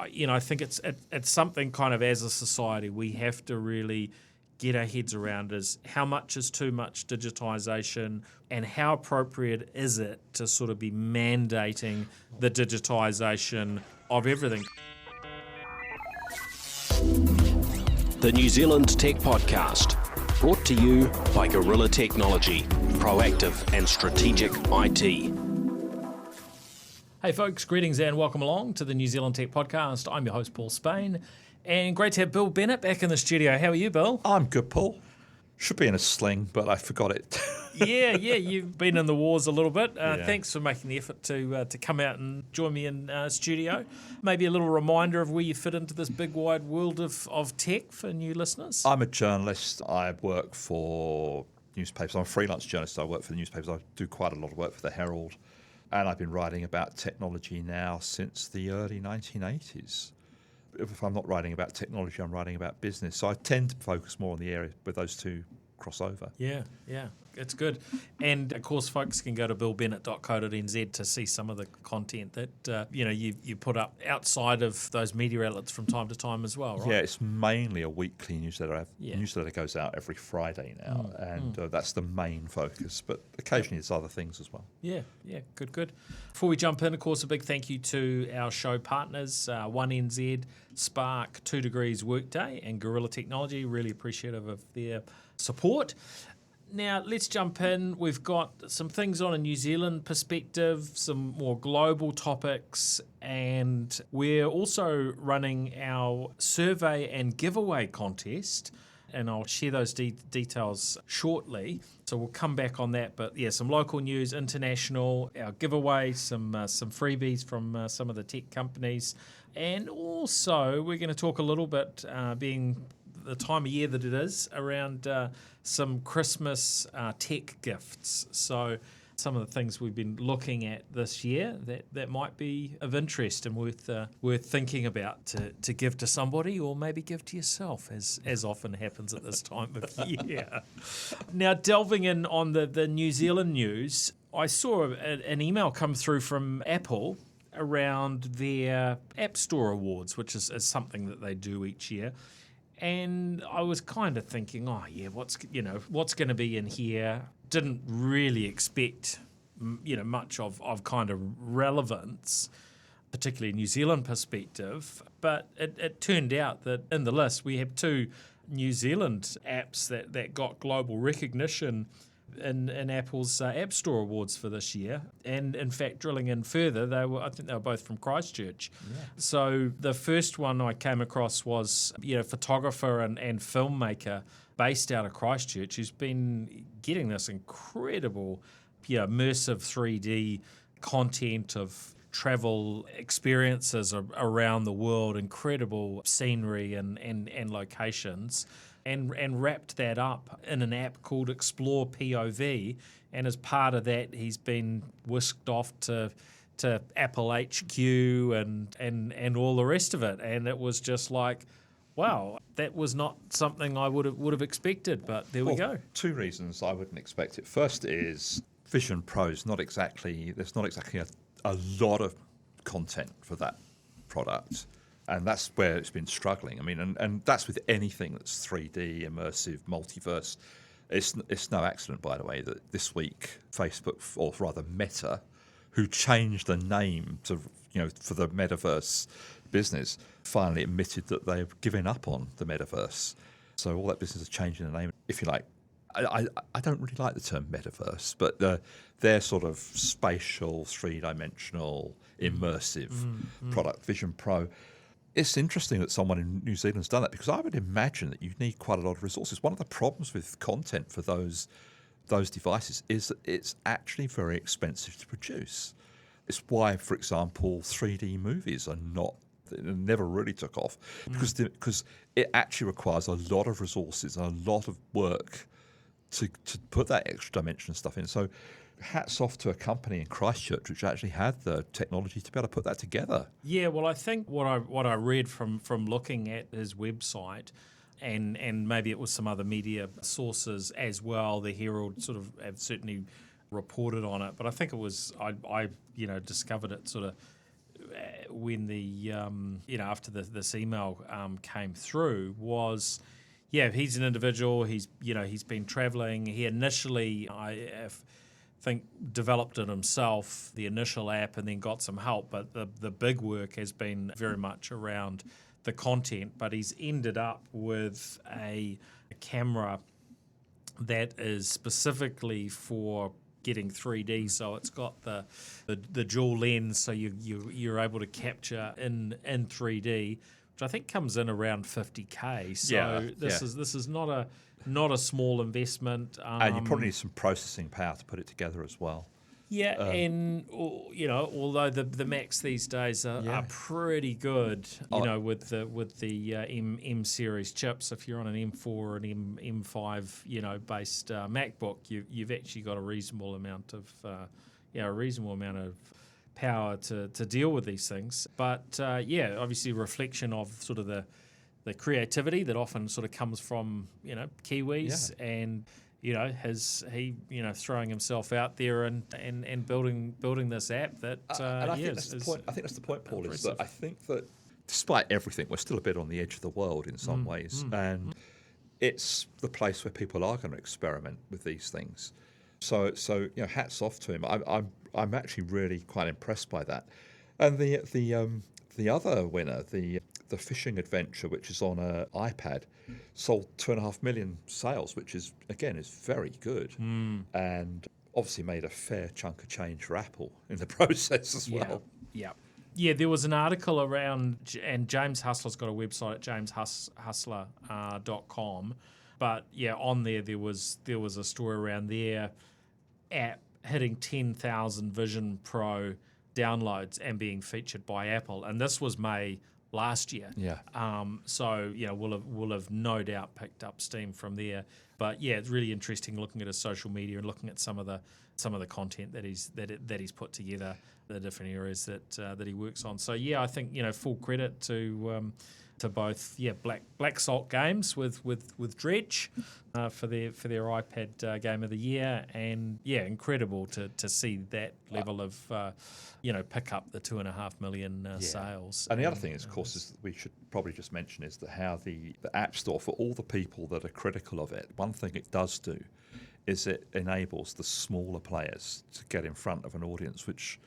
I think it's something kind of as a society we have to really get our heads around is how much is too much digitisation and how appropriate is it to sort of be mandating the digitisation of everything. The New Zealand Tech Podcast, brought to you by Gorilla Technology, proactive and strategic IT. Hey folks, greetings and welcome along to the New Zealand Tech Podcast. I'm your host, Paul Spain, and great to have Bill Bennett back in the studio. How are you, Bill? I'm good, Paul. Should be in a sling, but I forgot it. Yeah, you've been in the wars a little bit. Thanks for making the effort to come out and join me in studio. Maybe a little reminder of where you fit into this big wide world of tech for new listeners. I'm a journalist. I work for newspapers. I'm a freelance journalist. I work for the newspapers. I do quite a lot of work for the Herald. And I've been writing about technology now since the early 1980s. If I'm not writing about technology, I'm writing about business. So I tend to focus more on the area where those two cross over. Yeah, it's good. And of course, folks can go to billbennett.co.nz to see some of the content that you put up outside of those media outlets from time to time as well, right? Yeah, it's mainly a weekly newsletter. A newsletter goes out every Friday now, and that's the main focus. But occasionally there's other things as well. Yeah, good. Before we jump in, of course, a big thank you to our show partners, 1NZ, Spark, 2 Degrees Workday, and Gorilla Technology. Really appreciative of their support. Now, let's jump in. We've got some things on a New Zealand perspective, some more global topics, and we're also running our survey and giveaway contest, and I'll share those details shortly. So we'll come back on that. But yeah, some local news, international, our giveaway, some freebies from some of the tech companies. And also we're going to talk a little bit, being the time of year that it is, around some Christmas tech gifts. So some of the things we've been looking at this year that might be of interest and worth thinking about to give to somebody or maybe give to yourself, as often happens at this time of year. Now, delving in on the New Zealand news, I saw an email come through from Apple around their App Store Awards, which is something that they do each year. And I was kind of thinking, what's going to be in here? Didn't really expect, much of kind of relevance, particularly New Zealand perspective. But it turned out that in the list we have 2 New Zealand apps that got global recognition in Apple's App Store Awards for this year. And in fact, drilling in further, I think they were both from Christchurch. Yeah. So the first one I came across was photographer and filmmaker based out of Christchurch who's been getting this incredible immersive 3D content of travel experiences around the world, incredible scenery and locations. And wrapped that up in an app called Explore POV, and as part of that, he's been whisked off to Apple HQ and all the rest of it. And it was just like, wow, that was not something I would have expected. But there we go. 2 reasons I wouldn't expect it. First is Vision Pro's there's not exactly a lot of content for that product. And that's where it's been struggling. I mean, and that's with anything that's 3D, immersive, multiverse. It's no accident, by the way, that this week Facebook, or rather Meta, who changed the name to for the metaverse business, finally admitted that they've given up on the metaverse. So all that business is changing the name. If you like, I don't really like the term metaverse, but their sort of spatial, 3-dimensional, immersive product, Vision Pro. It's interesting that someone in New Zealand's done that, because I would imagine that you need quite a lot of resources. One of the problems with content for those devices is that it's actually very expensive to produce. It's why, for example, 3D movies never really took off, because it actually requires a lot of resources and a lot of work to put that extra dimension stuff in. So hats off to a company in Christchurch which actually had the technology to be able to put that together. Yeah, well, I think what I read from looking at his website, and maybe it was some other media sources as well, the Herald sort of have certainly reported on it, but I think it was I discovered it sort of when the after this email came through was, he's an individual. He's been traveling. He initially, I think, developed it himself, the initial app, and then got some help. But the big work has been very much around the content. But he's ended up with a camera that is specifically for getting 3D, so it's got the dual lens, so you're able to capture in 3D, which I think comes in around $50K. So this is not a small investment, and you probably need some processing power to put it together as well. And although the Macs these days are pretty good, with the M series chips. If you're on an M4 or an M5, based MacBook, you've actually got a reasonable amount of power to deal with these things. But obviously, a reflection of sort of the creativity that often sort of comes from Kiwis and. Throwing himself out there and building this app that I think that's the point. I think that's the point, Paul. Is that I think that despite everything, we're still a bit on the edge of the world in some ways, and it's the place where people are going to experiment with these things. So hats off to him. I'm actually really quite impressed by that. And the other winner, the fishing adventure, which is on an iPad, sold 2.5 million sales, which is very good, and obviously made a fair chunk of change for Apple in the process as well. Yeah, there was an article around, and James Hustler's got a website at jameshustler.com, but on there was a story around their app hitting 10,000 Vision Pro downloads and being featured by Apple, and this was May last year. We'll have no doubt picked up steam from there. But it's really interesting looking at his social media and looking at some of the content that he's put together, the different areas that he works on. So I think full credit to both Black Salt Games with Dredge for their iPad Game of the Year, and incredible to see that level of pick up the 2.5 million sales. And the other thing is, of course, is that we should probably just mention is that how the App Store, for all the people that are critical of it, one thing it does do is it enables the smaller players to get in front of an audience, which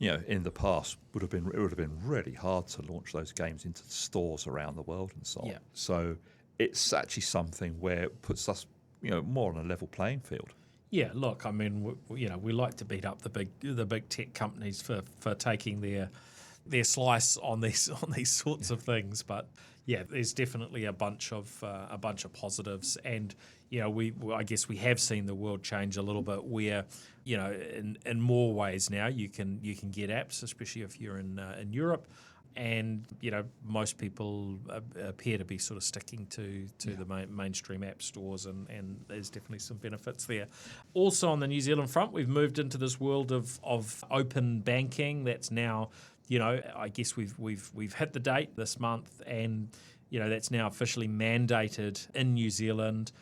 in the past it would have been really hard to launch those games into the stores around the world and so on. So it's actually something where it puts us, more on a level playing field. Yeah, look, I mean, we like to beat up the big tech companies for taking their slice on these sorts of things, but there's definitely a bunch of positives, and I guess we have seen the world change a little bit where in more ways now you can get apps, especially if you're in Europe, and most people appear to be sort of sticking to the mainstream app stores, and there's definitely some benefits there. Also on the New Zealand front, we've moved into this world of open banking. That's now I guess we've hit the date this month, and that's now officially mandated in New Zealand.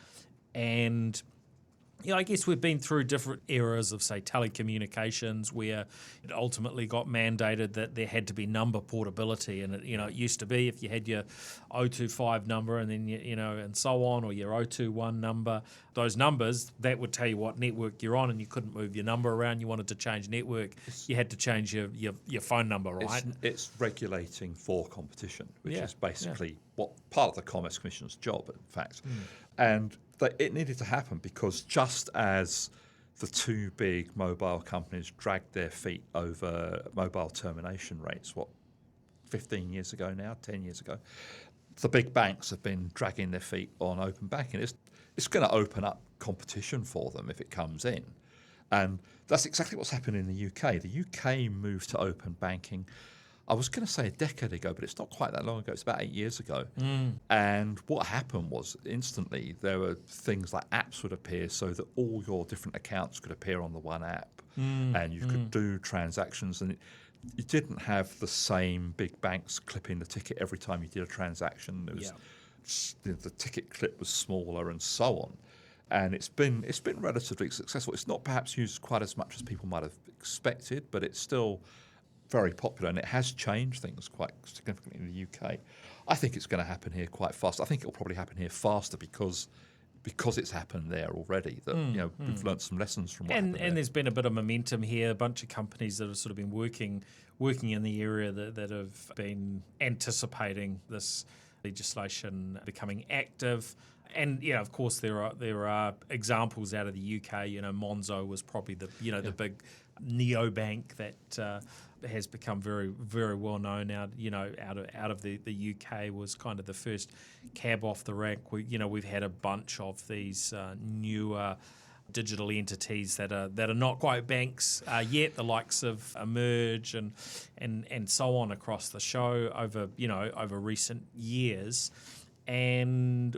And I guess we've been through different eras of, say, telecommunications, where it ultimately got mandated that there had to be number portability, and it used to be if you had your 025 number and then and so on, or your 021 number, those numbers that would tell you what network you're on, and you couldn't move your number around. You wanted to change network, you had to change your phone number, right? It's regulating for competition, which is basically what part of the Commerce Commission's job, in fact, and it needed to happen because just as the two big mobile companies dragged their feet over mobile termination rates, 15 years ago now, 10 years ago, the big banks have been dragging their feet on open banking. It's going to open up competition for them if it comes in. And that's exactly what's happened in the UK. The UK moved to open banking, I was going to say a decade ago, but it's not quite that long ago. It's about 8 years ago. And what happened was instantly there were things like apps would appear so that all your different accounts could appear on the one app, and you could do transactions. And you didn't have the same big banks clipping the ticket every time you did a transaction. It was, the ticket clip was smaller and so on. And it's been relatively successful. It's not perhaps used quite as much as people might have expected, but it's still very popular, and it has changed things quite significantly in the UK. I think it's going to happen here quite fast. I think it'll probably happen here faster because it's happened there already. That we've learnt some lessons from what happened there. And there's been a bit of momentum here. A bunch of companies that have sort of been working in the area that have been anticipating this legislation becoming active. And of course, there are examples out of the UK. Monzo was probably the big neobank that has become very, very well known now. Out of the UK was kind of the first cab off the rank. We've had a bunch of these newer digital entities that are not quite banks yet, the likes of Emerge and so on across the show over recent years. And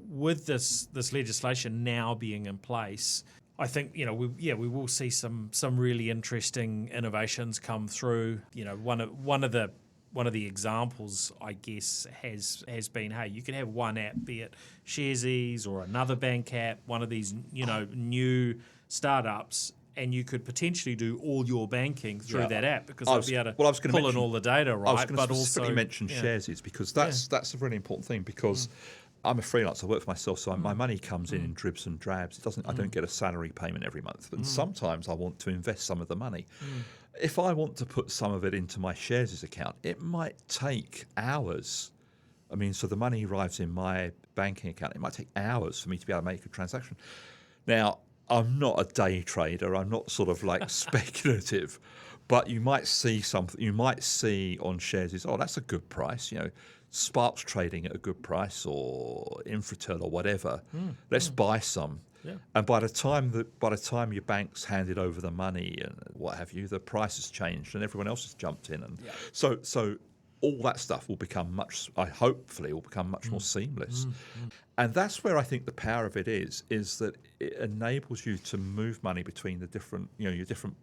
with this legislation now being in place, I think we will see some really interesting innovations come through. One of the examples, I guess, has been, hey, you can have one app, be it Sharesies or another bank app, one of these new startups, and you could potentially do all your banking through that app because they'll be able to pull in all the data, right? I was going to specifically mention Sharesies because that's a really important thing because I'm a freelancer, I work for myself, so my money comes in dribs and drabs. I don't get a salary payment every month, and sometimes I want to invest some of the money. If I want to put some of it into my Sharesies account, it might take hours. So the money arrives in my banking account. It might take hours for me to be able to make a transaction. Now, I'm not a day trader. I'm not sort of like speculative, but you might see something. You might see on Sharesies, that's a good price. Spark's trading at a good price, or Infratel or whatever. Let's buy some. Yeah. And by the time your bank's handed over the money and what have you, the price has changed and everyone else has jumped in, and so all that stuff will become hopefully much more seamless. And that's where I think the power of it is that it enables you to move money between the different, your different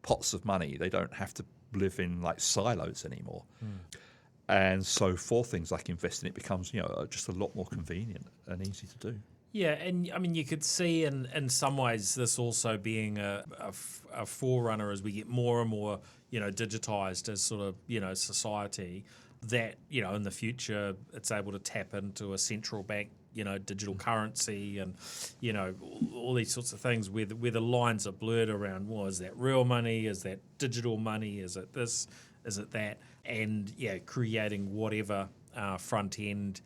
pots of money. They don't have to live in like silos anymore. And so for things like investing, it becomes, just a lot more convenient and easy to do. Yeah, and you could see in some ways this also being a forerunner as we get more and more, digitized as sort of, society, that, in the future it's able to tap into a central bank, digital currency and, all these sorts of things where the lines are blurred around, is that real money? Is that digital money? Is it this? Is it that? And, creating whatever front end,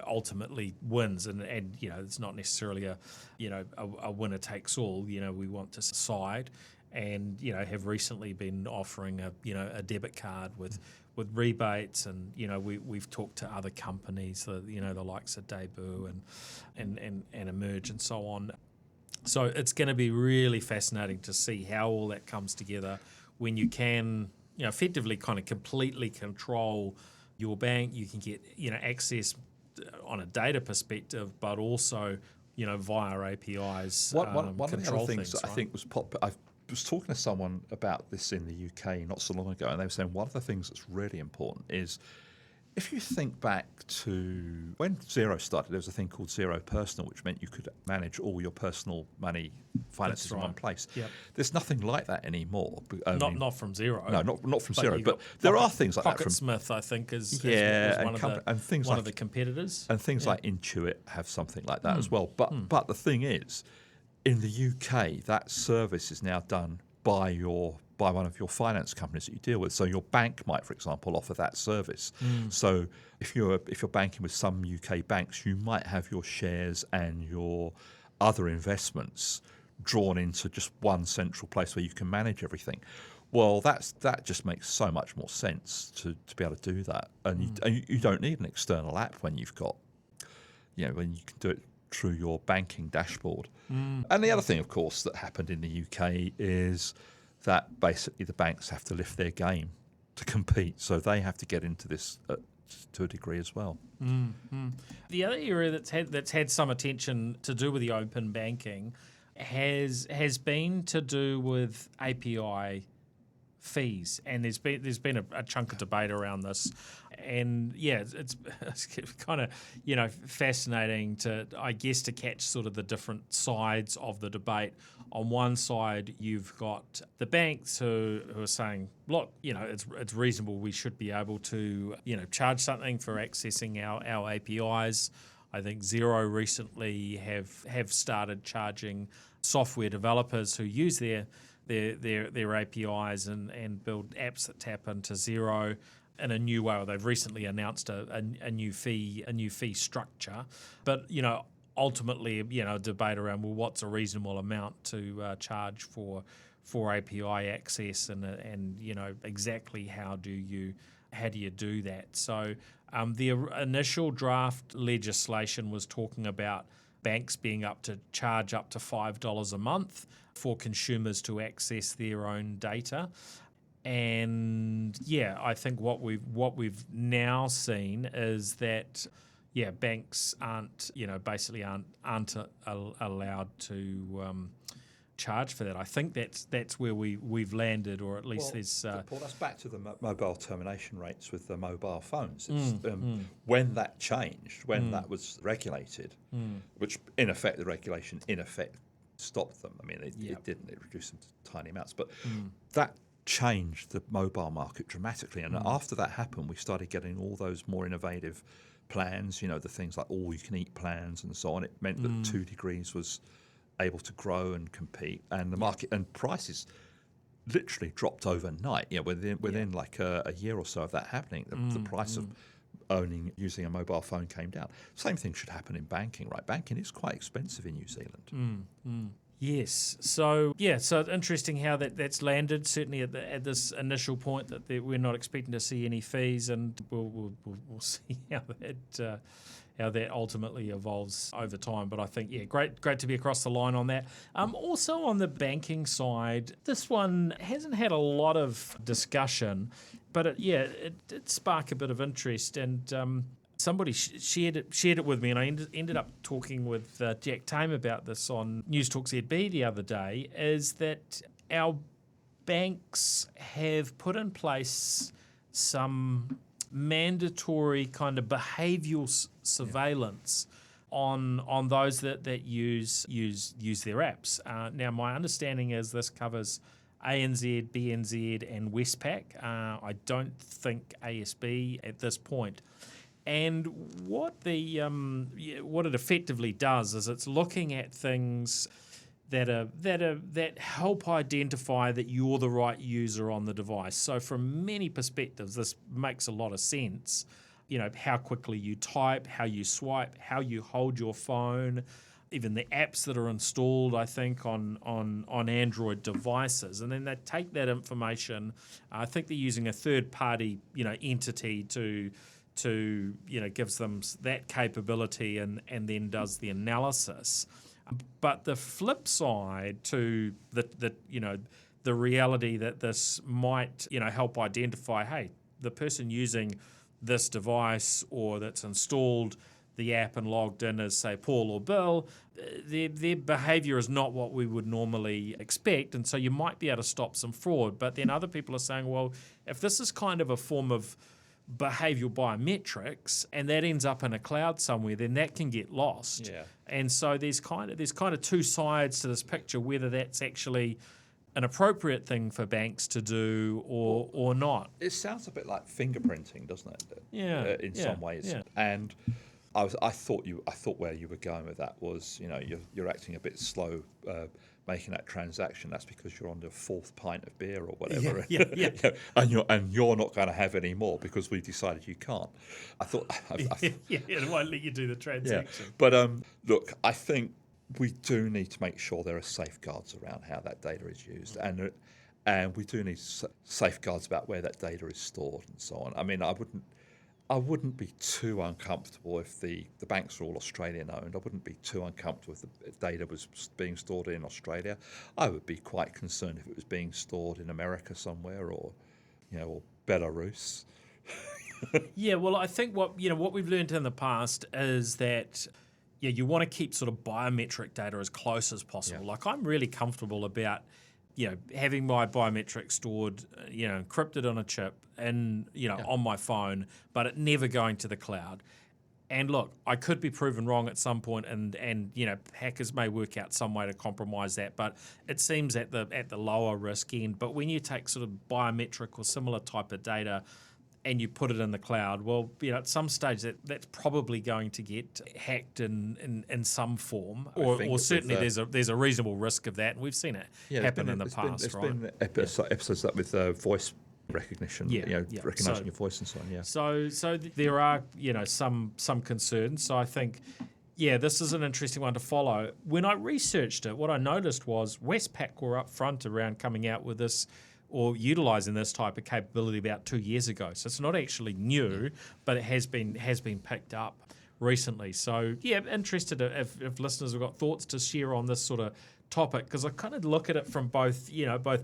ultimately wins. And it's not necessarily a winner takes all. We want to side and, have recently been offering a debit card with rebates, and we've talked to other companies, the likes of Debut and Emerge and so on. So it's going to be really fascinating to see how all that comes together when you can effectively kind of completely control your bank. You can get access on a data perspective, but also via APIs. One of the other things that right? I think was I was talking to someone about this in the UK not so long ago, and they were saying one of the things that's really important is if you think back to when Xero started, there was a thing called Xero Personal, which meant you could manage all your personal money finances in one place. Yep. There's nothing like that anymore. Not from Xero. No, not from Xero. But there are things like that from Smith, I think, is one of the competitors. And things like Intuit have something like that as well. But the thing is, in the UK, that service is now done by one of your finance companies that you deal with. So your bank might, for example, offer that service. So if you're banking with some UK banks, you might have your shares and your other investments drawn into just one central place where you can manage everything. Well, that just makes so much more sense to be able to do that. And you don't need an external app when you've got, when you can do it through your banking dashboard. And the other thing, of course, that happened in the UK is that basically the banks have to lift their game to compete. So they have to get into this to a degree as well. The other area that's had some attention to do with the open banking has been to do with API fees, and there's been a chunk of debate around this, And yeah, it's kind of, fascinating to catch sort of the different sides of the debate. On one side, you've got the banks who are saying, look, it's reasonable. We should be able to, charge something for accessing our APIs. I think Xero recently have started charging software developers who use their APIs and build apps that tap into Xero in a new way. Or they've recently announced a new fee structure. But ultimately, a debate around, well, what's a reasonable amount to charge for API access, and exactly how do you do that? So the initial draft legislation was talking about banks being up to charge up to $5 a month for consumers to access their own data. And I think what we've now seen is that banks aren't allowed to charge for that. I think that's where we've landed, or at least there's. Paul, that's back to the mobile termination rates with the mobile phones. When that changed, when that was regulated, which in effect the regulation stopped them. I mean, it didn't. It reduced them to tiny amounts, but that changed the mobile market dramatically. And after that happened, we started getting all those more innovative plans, the things like all-you-can-eat plans and so on. It meant that 2 Degrees was able to grow and compete, and the market and prices literally dropped overnight. Within like a year or so of that happening, the price of using a mobile phone came down. Same thing should happen in banking, right? Banking is quite expensive in New Zealand. Yes. So it's interesting how that's landed. Certainly at this initial point that we're not expecting to see any fees, and we'll see how that ultimately evolves over time. But I think great to be across the line on that. Also on the banking side, this one hasn't had a lot of discussion, but it did spark a bit of interest, and somebody shared it with me, and I ended up talking with Jack Tame about this on News Talk ZB the other day, is that our banks have put in place some mandatory kind of behavioural surveillance on those that use their apps. Now, my understanding is this covers ANZ, BNZ and Westpac. I don't think ASB at this point. And what it effectively does is it's looking at things that help identify that you're the right user on the device. So from many perspectives, this makes a lot of sense. How quickly you type, how you swipe, how you hold your phone, even the apps that are installed, I think, on Android devices. And then they take that information. I think they're using a third-party, entity to gives them that capability and then does the analysis. But the flip side to the reality that this might help identify, hey, the person using this device or that's installed the app and logged in as, say, Paul or Bill, their behaviour is not what we would normally expect, and so you might be able to stop some fraud. But then other people are saying, well, if this is kind of a form of behavioural biometrics and that ends up in a cloud somewhere, then that can get lost. Yeah. And so there's kind of two sides to this picture, whether that's actually an appropriate thing for banks to do or not. It sounds a bit like fingerprinting, doesn't it? Yeah. In some ways. Yeah. And I thought where you were going with that was, you're acting a bit slow making that transaction. That's because you're on the fourth pint of beer or whatever. Yeah. and you're not going to have any more because we decided you can't. I thought. It won't let you do the transaction. Yeah. But look, I think we do need to make sure there are safeguards around how that data is used, and we do need safeguards about where that data is stored and so on. I mean, I wouldn't be too uncomfortable if the banks are all Australian owned. I wouldn't be too uncomfortable if the data was being stored in Australia. I would be quite concerned if it was being stored in America somewhere or Belarus. Yeah, well, I think what we've learned in the past is that you want to keep sort of biometric data as close as possible. Yeah. Like, I'm really comfortable about having my biometrics stored, encrypted on a chip and, on my phone, but it never going to the cloud. And look, I could be proven wrong at some point, and hackers may work out some way to compromise that. But it seems at the lower risk end. But when you take sort of biometric or similar type of data and you put it in the cloud, well, at some stage that's probably going to get hacked in some form, or certainly there's a reasonable risk of that, and we've seen it happen in the past. There's been episodes that with voice recognition, recognizing your voice and so on. So there are some concerns. So I think this is an interesting one to follow. When I researched it, what I noticed was Westpac were up front around coming out with this or utilising this type of capability about 2 years ago. So it's not actually new, but it has been picked up recently. So interested if listeners have got thoughts to share on this sort of topic, because I kind of look at it from both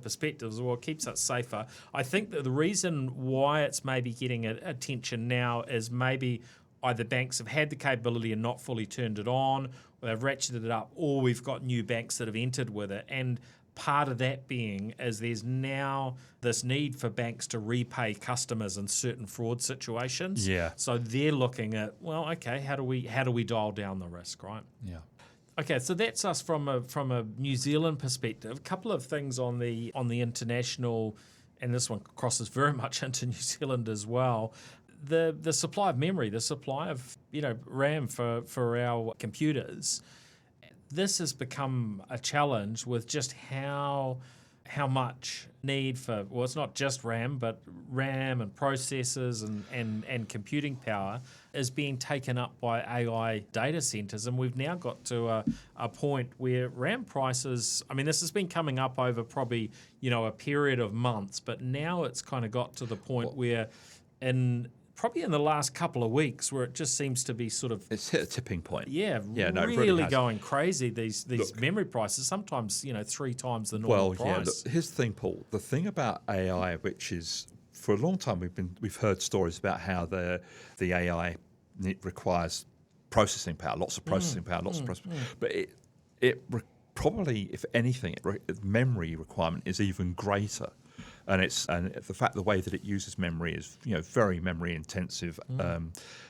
perspectives. Well, it keeps us safer. I think that the reason why it's maybe getting attention now is maybe either banks have had the capability and not fully turned it on, or they've ratcheted it up, or we've got new banks that have entered with it. And part of that being is there's now this need for banks to repay customers in certain fraud situations. Yeah. So they're looking at, well, okay, how do we dial down the risk, right? Yeah. Okay, so that's us from a New Zealand perspective. A couple of things on the international, and this one crosses very much into New Zealand as well. The supply of memory, the supply of RAM for our computers. This has become a challenge with just how much need for, well, it's not just RAM, but RAM and processors and computing power is being taken up by AI data centers. And we've now got to a point where RAM prices, I mean, this has been coming up over probably, a period of months, but now it's kind of got to the point where probably in the last couple of weeks where it just seems to be sort of... It's hit a tipping point. Really going crazy, these memory prices, sometimes, 3 times the normal price. Here's the thing, Paul. The thing about AI, which is, for a long time, we've heard stories about how the AI requires processing power, lots of processing power, but it probably, if anything, memory requirement is even greater. And the fact the way that it uses memory is very memory intensive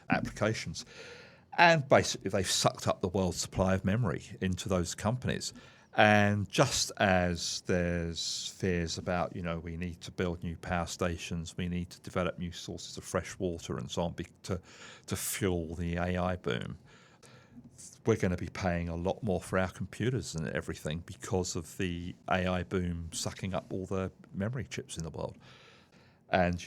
applications, and basically they've sucked up the world's supply of memory into those companies. And just as there's fears about we need to build new power stations, we need to develop new sources of fresh water and so on to fuel the AI boom, we're going to be paying a lot more for our computers and everything because of the AI boom sucking up all the memory chips in the world. And,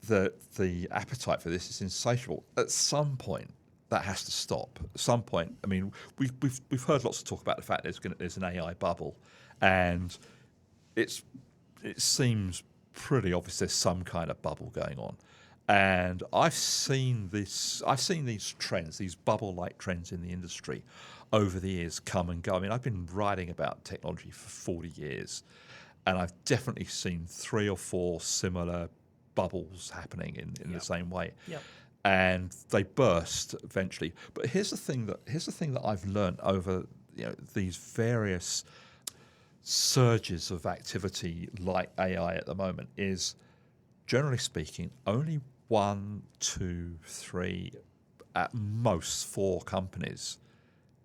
the appetite for this is insatiable. At some point, that has to stop. At some point, I mean, we've heard lots of talk about the fact there's an AI bubble, and it seems pretty obvious there's some kind of bubble going on. And I've seen these trends, these bubble-like trends in the industry over the years come and go. I mean, I've been writing about technology for 40 years, and I've definitely seen 3 or 4 similar bubbles happening in the same way. Yep. And they burst eventually. But here's the thing that I've learned over these various surges of activity like AI at the moment is, generally speaking, only 1, 2, 3, at most 4 companies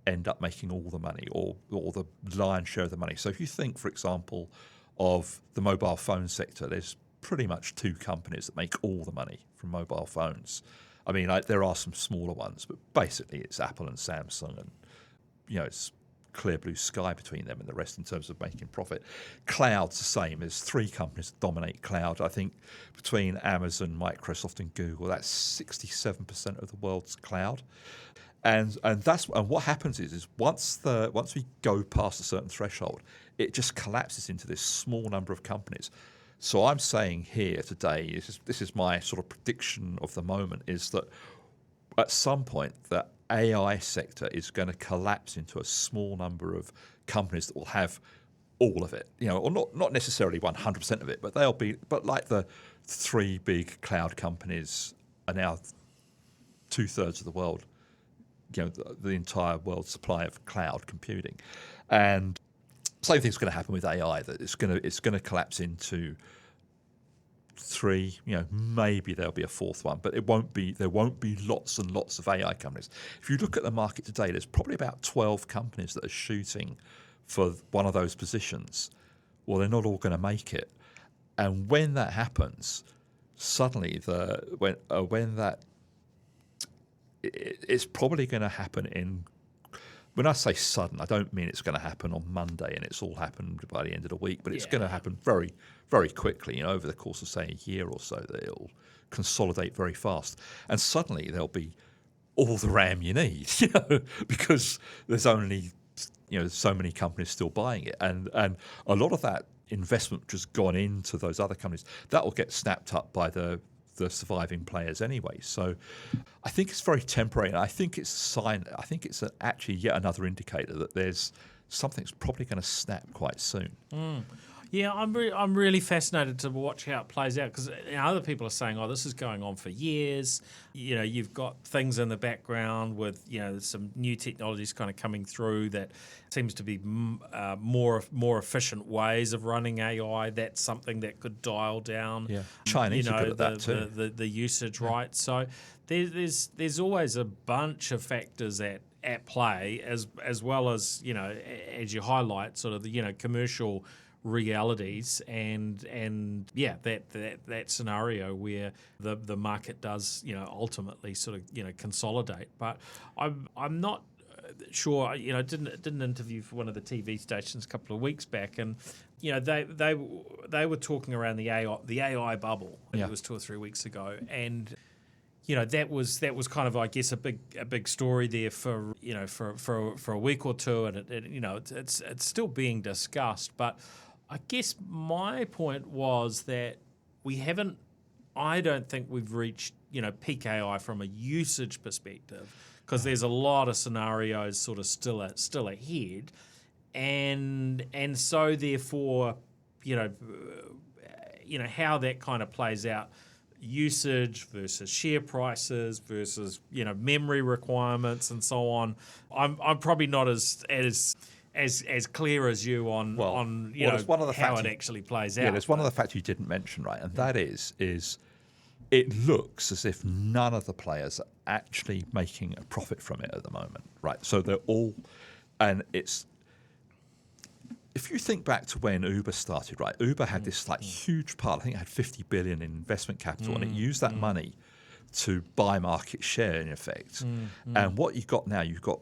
end up making all the money or the lion's share of the money. So if you think, for example, of the mobile phone sector, there's pretty much 2 companies that make all the money from mobile phones. I mean, there are some smaller ones, but basically it's Apple and Samsung, and it's clear blue sky between them and the rest in terms of making profit. Cloud's the same. There's 3 companies that dominate cloud. I think between Amazon, Microsoft, and Google, that's 67% of the world's cloud. And what happens is once we go past a certain threshold, it just collapses into this small number of companies. So I'm saying here today, this is my sort of prediction of the moment, is that at some point the AI sector is going to collapse into a small number of companies that will have all of it, or not necessarily 100% of it, but but like the 3 big cloud companies are now 2/3 of the world, the entire world's supply of cloud computing. And same thing's going to happen with AI, that it's going to collapse into 3, maybe there'll be a fourth one, but there won't be lots and lots of AI companies. If you look at the market today, there's probably about 12 companies that are shooting for one of those positions. Well, they're not all going to make it. And when that happens, suddenly it's probably going to happen in, when I say sudden, I don't mean it's going to happen on Monday and it's all happened by the end of the week, but it's going to happen very, very quickly, over the course of, say, a year or so, that it'll consolidate very fast. And suddenly there'll be all the RAM you need, because there's only, so many companies still buying it. And a lot of that investment which has gone into those other companies, that will get snapped up by the surviving players anyway. So I think it's very temporary, and I think it's a sign. I think it's actually yet another indicator that there's something's probably going to snap quite soon. Yeah, I'm really fascinated to watch how it plays out, because other people are saying, this is going on for years. You've got things in the background with, some new technologies kind of coming through that seems to be more efficient ways of running AI. That's something that could dial down. Yeah, Chinese are good at that too. The usage, right? So there's always a bunch of factors at play, as well as, as you highlight, sort of the commercial realities and that scenario where the market does ultimately sort of consolidate. But I'm not sure. Didn't interview for one of the TV stations a couple of weeks back, and they were talking around the AI bubble. It was 2 or 3 weeks ago, and that was kind of, I guess, a big story there for a week or two, and it's still being discussed. But I guess my point was that I don't think we've reached peak AI from a usage perspective, because there's a lot of scenarios sort of still ahead, and so therefore how that kind of plays out. Usage versus share prices versus memory requirements and so on. I'm probably not as clear as you on how it actually plays out. Yeah, there's one other factor you didn't mention, right, and that is it looks as if none of the players are actually making a profit from it at the moment, right? So they're all, and it's. If you think back to when Uber started, right? Uber had this huge part. I think it had 50 billion in investment capital, and it used that money to buy market share in effect. And what you've got now, you've got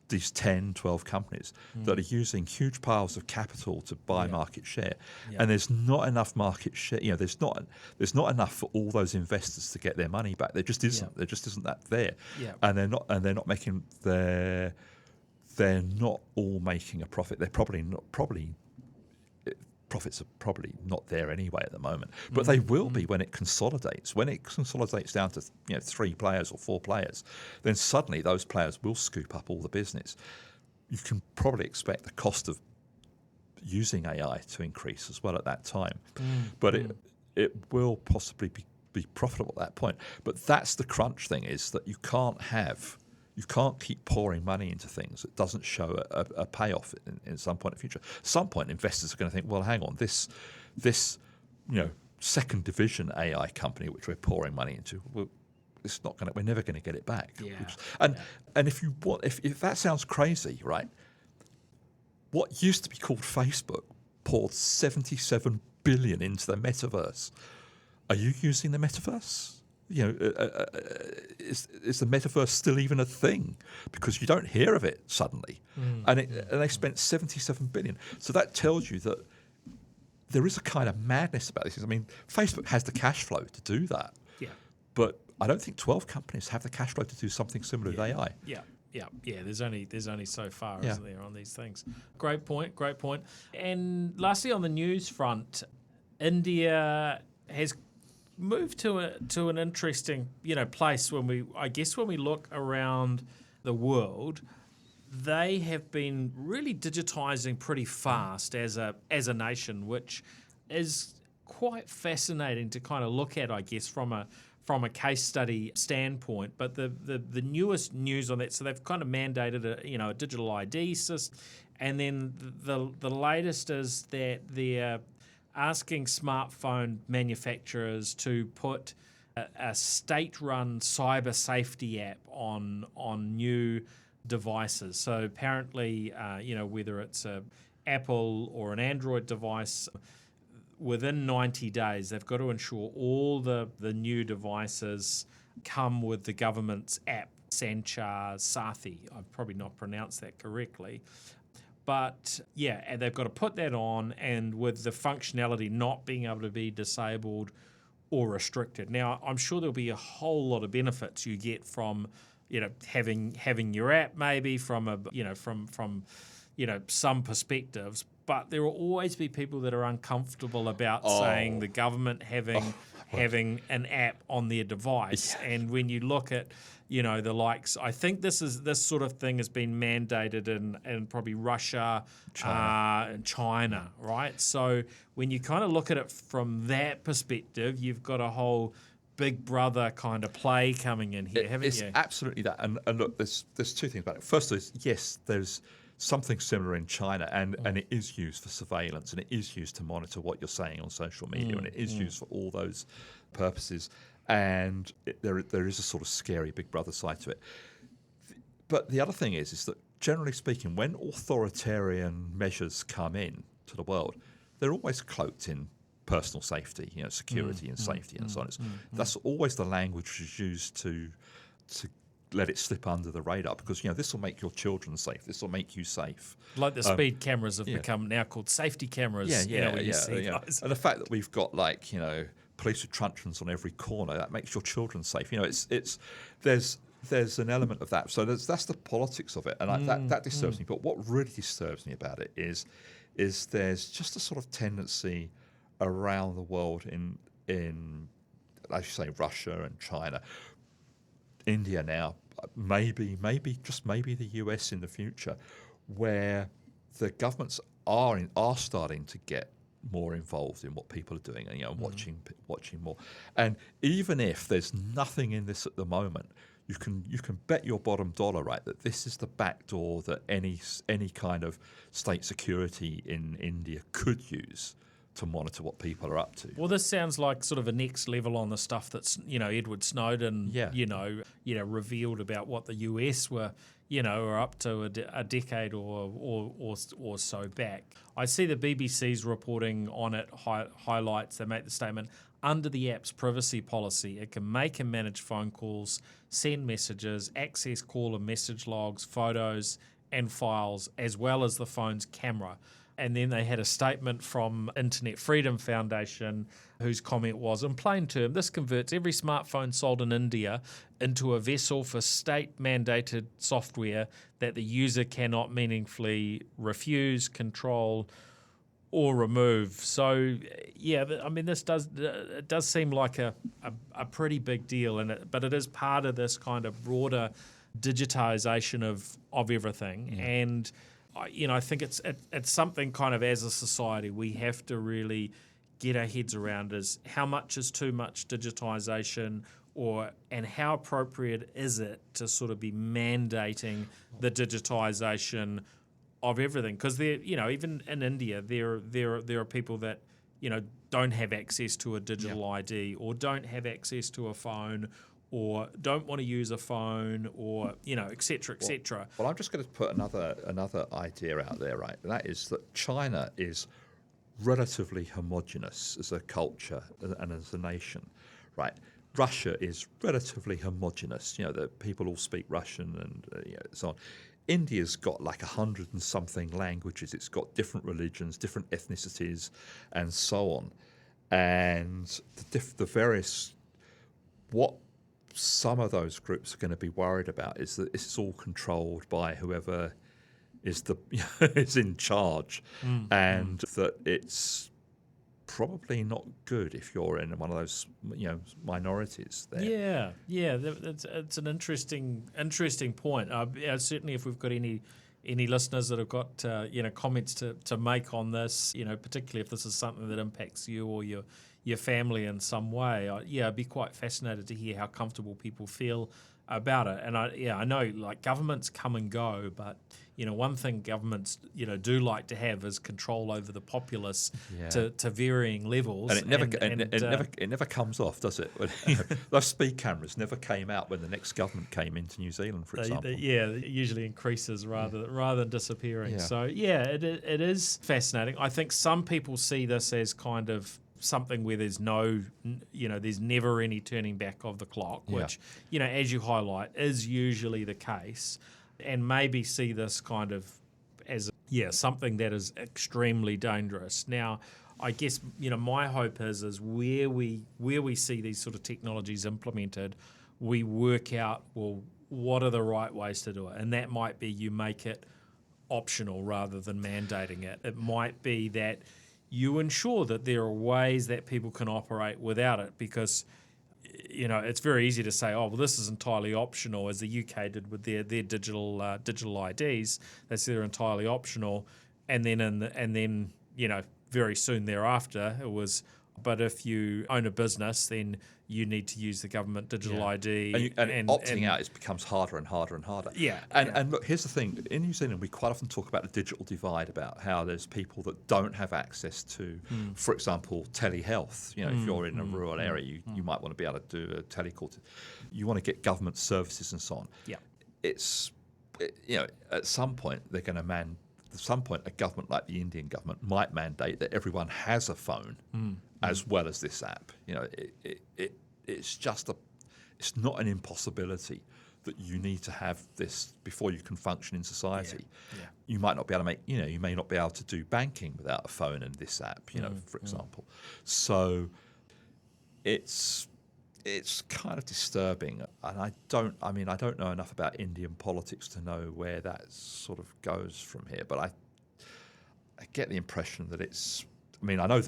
these 10, 12 companies that are using huge piles of capital to buy market share, and there's not enough market share. There's not enough for all those investors to get their money back. There just isn't. There just isn't that there, and they're not making their. They're not all making a profit. They're profits are probably not there anyway at the moment. But they will be when it consolidates. When it consolidates down to 3 players or 4 players, then suddenly those players will scoop up all the business. You can probably expect the cost of using AI to increase as well at that time. But it will possibly be profitable at that point. But that's the crunch thing, is that you can't keep pouring money into things that doesn't show a payoff in some point in the future. At some point, investors are going to think, well, hang on, this second division AI company which we're pouring money into, we're never going to get it back. And if you want, if that sounds crazy, right? What used to be called Facebook poured 77 billion into the metaverse. Are you using the metaverse? Is the metaverse still even a thing? Because you don't hear of it suddenly, and they spent 77 billion. So that tells you that there is a kind of madness about this. I mean, Facebook has the cash flow to do that, but I don't think 12 companies have the cash flow to do something similar with AI. There's only so far, isn't there, on these things. Great point. And lastly, on the news front, India has moved to an interesting place when we look around the world. They have been really digitizing pretty fast as a nation, which is quite fascinating to kind of look at, I guess, from a case study standpoint. But the newest news on that, so they've kind of mandated a digital ID system, And then the latest is that they're asking smartphone manufacturers to put a state-run cyber safety app on new devices. So apparently, whether it's a Apple or an Android device, within 90 days, they've got to ensure all the new devices come with the government's app, Sanchar Sathi. I've probably not pronounced that correctly. But yeah, and they've got to put that on, and with the functionality not being able to be disabled or restricted. Now, I'm sure there'll be a whole lot of benefits you get from, having your app maybe from some perspectives, but there will always be people that are uncomfortable about saying the government having an app on their device. Yeah. And when you look at, the likes, I think this sort of thing has been mandated in probably Russia, and China, right? So when you kind of look at it from that perspective, you've got a whole Big Brother kind of play coming in here, haven't you? It's absolutely that. And look, there's two things about it. First is, yes, there's something similar in China, and it is used for surveillance, and it is used to monitor what you're saying on social media, and it is used for all those purposes. And there is a sort of scary Big Brother side to it. But the other thing is that generally speaking, when authoritarian measures come in to the world, they're always cloaked in personal safety, security and safety and so on. That's always the language which is used to let it slip under the radar, because this will make your children safe. This will make you safe. Like the speed cameras have become now called safety cameras. Yeah. And the fact that we've got police with truncheons on every corner, that makes your children safe. There's an element of that. So that's the politics of it, and that disturbs me. But what really disturbs me about it is there's just a sort of tendency around the world in as you say, Russia and China, India now, maybe the US in the future, where the governments are starting to get more involved in what people are doing, and watching more. And even if there's nothing in this at the moment, you can bet your bottom dollar, right, that this is the back door that any kind of state security in India could use to monitor what people are up to. Well, this sounds like sort of a next level on the stuff that's, Edward Snowden, revealed about what the US were, are up to a decade or so back. I see the BBC's reporting on it highlights, they make the statement, under the app's privacy policy, it can make and manage phone calls, send messages, access call and message logs, photos and files, as well as the phone's camera. And then they had a statement from Internet Freedom Foundation, whose comment was, in plain term, this converts every smartphone sold in India into a vessel for state-mandated software that the user cannot meaningfully refuse, control, or remove. So, yeah, I mean, it does seem like a pretty big deal, but it is part of this kind of broader digitization of everything. Yeah. And I think it's something kind of as a society we have to really get our heads around is how much is too much digitization, and how appropriate is it to sort of be mandating the digitization of everything? Because even in India, there are people that don't have access to a digital ID, or don't have access to a phone, or don't want to use a phone, or et cetera, et cetera. Well, I'm just going to put another idea out there, right? And that is that China is relatively homogenous as a culture and as a nation, right? Russia is relatively homogenous. The people all speak Russian and so on. India's got like 100 and something languages. It's got different religions, different ethnicities, and so on. And the various what some of those groups are going to be worried about is that it's all controlled by whoever is is in charge, and that it's probably not good if you're in one of those minorities there. Yeah, it's an interesting point. Certainly, if we've got any listeners that have got comments to make on this, particularly if this is something that impacts you or your your family in some way. I'd be quite fascinated to hear how comfortable people feel about it. And I know like governments come and go, but one thing governments do like to have is control over the populace to varying levels. And it never comes off, does it? Those speed cameras never came out when the next government came into New Zealand, for example. It usually increases rather than disappearing. Yeah. So it is fascinating. I think some people see this as kind of something where there's there's never any turning back of the clock, which, as you highlight, is usually the case, and maybe see this kind of as something that is extremely dangerous. Now, I guess, my hope is where we see these sort of technologies implemented, we work out, well, what are the right ways to do it? And that might be you make it optional rather than mandating it. It might be that you ensure that there are ways that people can operate without it, because it's very easy to say, oh, well, this is entirely optional, as the UK did with their digital IDs. They said they're entirely optional, and then very soon thereafter it was, but if you own a business, then you need to use the government digital ID. And opting out becomes harder and harder and harder. Yeah. And look, here's the thing. In New Zealand, we quite often talk about the digital divide, about how there's people that don't have access to, for example, telehealth. If you're in a rural area, you might want to be able to do a telecall. You want to get government services and so on. Yeah. At some point, they're going to At some point, a government like the Indian government might mandate that everyone has a phone as well as this app. It's not an impossibility that you need to have this before you can function in society. Yeah. You might not be able to you may not be able to do banking without a phone and this app, for example. So it's kind of disturbing, and I don't know enough about Indian politics to know where that sort of goes from here. But I get the impression that it's. I know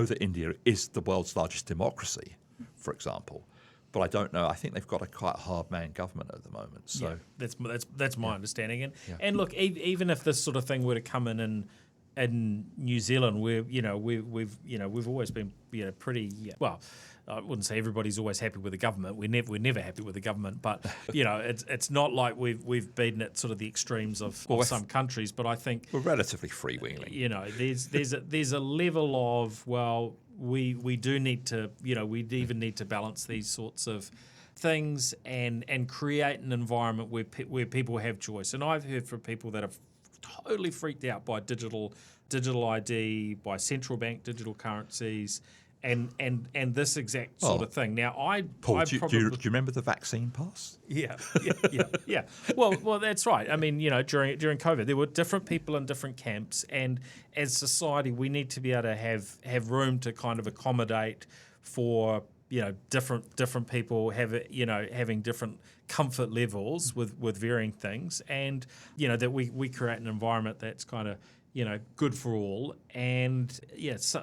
that India is the world's largest democracy, for example, but I don't know. I think they've got a quite hard-man government at the moment. So that's my understanding. And look, even if this sort of thing were to come in New Zealand, we've always been pretty well. I wouldn't say everybody's always happy with the government. We're never happy with the government, but it's not like we've been at sort of the extremes of some countries. But I think we're relatively freewheeling. There's a level of, well, we do need to we even need to balance these sorts of things and create an environment where people have choice. And I've heard from people that are totally freaked out by digital ID, by central bank digital currencies. And this exact sort of thing. Now, Paul, do you remember the vaccine pass? Yeah. Well, that's right. During COVID, there were different people in different camps, and as society, we need to be able to have room to kind of accommodate for different people having different comfort levels with varying things, and that we create an environment that's kind of good for all. And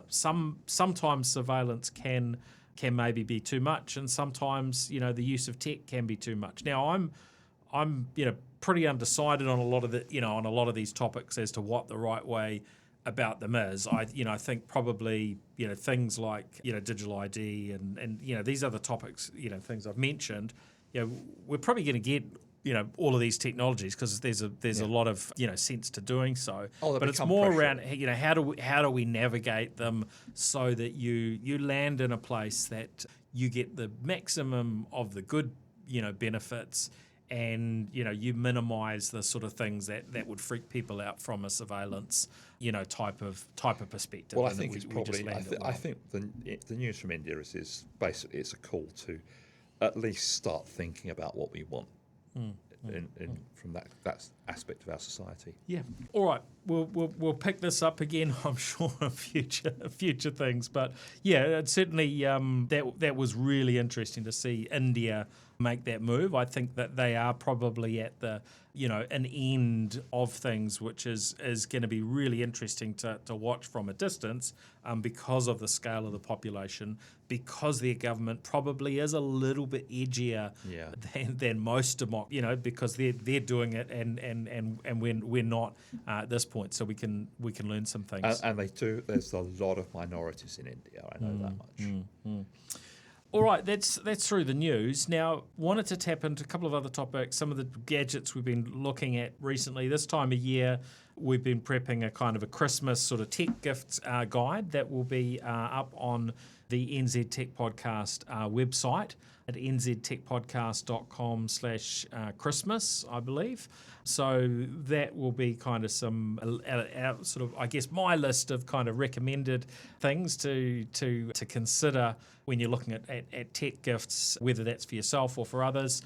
sometimes surveillance can maybe be too much, and sometimes the use of tech can be too much. Now I'm pretty undecided on a lot of these topics as to what the right way about them is. I think probably things like digital ID and these other topics, things I've mentioned, we're probably going to get all of these technologies because there's a lot of sense to doing so. But it's more pressure around how do we navigate them so that you land in a place that you get the maximum of the good benefits, and you minimise the sort of things that would freak people out from a surveillance type of perspective. Well, I think it's probably. I think the news from India is basically it's a call to at least start thinking about what we want. From that aspect of our society. Yeah. All right. We'll pick this up again, I'm sure, of future things. But yeah, it certainly that was really interesting to see India make that move. I think that they are probably at the, an end of things, which is going to be really interesting to watch from a distance, because of the scale of the population, because their government probably is a little bit edgier than most because they're doing it and we're not at this point, so we can learn some things. And they do. There's a lot of minorities in India. I know that much. All right, that's through the news. Now, wanted to tap into a couple of other topics, some of the gadgets we've been looking at recently. This time of year, we've been prepping a kind of a Christmas sort of tech gifts guide that will be up on the NZ Tech Podcast website at nztechpodcast.com/Christmas, I believe. So that will be kind of some sort of, I guess, my list of kind of recommended things to consider when you're looking at tech gifts, whether that's for yourself or for others.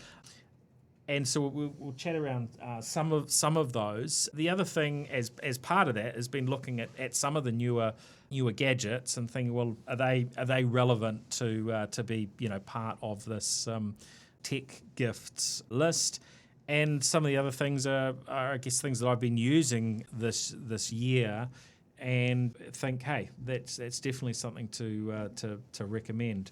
And so we'll chat around some of those. The other thing, as part of that, has been looking at some of the newer gadgets and thinking, well, are they relevant to be part of this tech gifts list? And some of the other things are I guess things that I've been using this year, and think, hey, that's definitely something to recommend.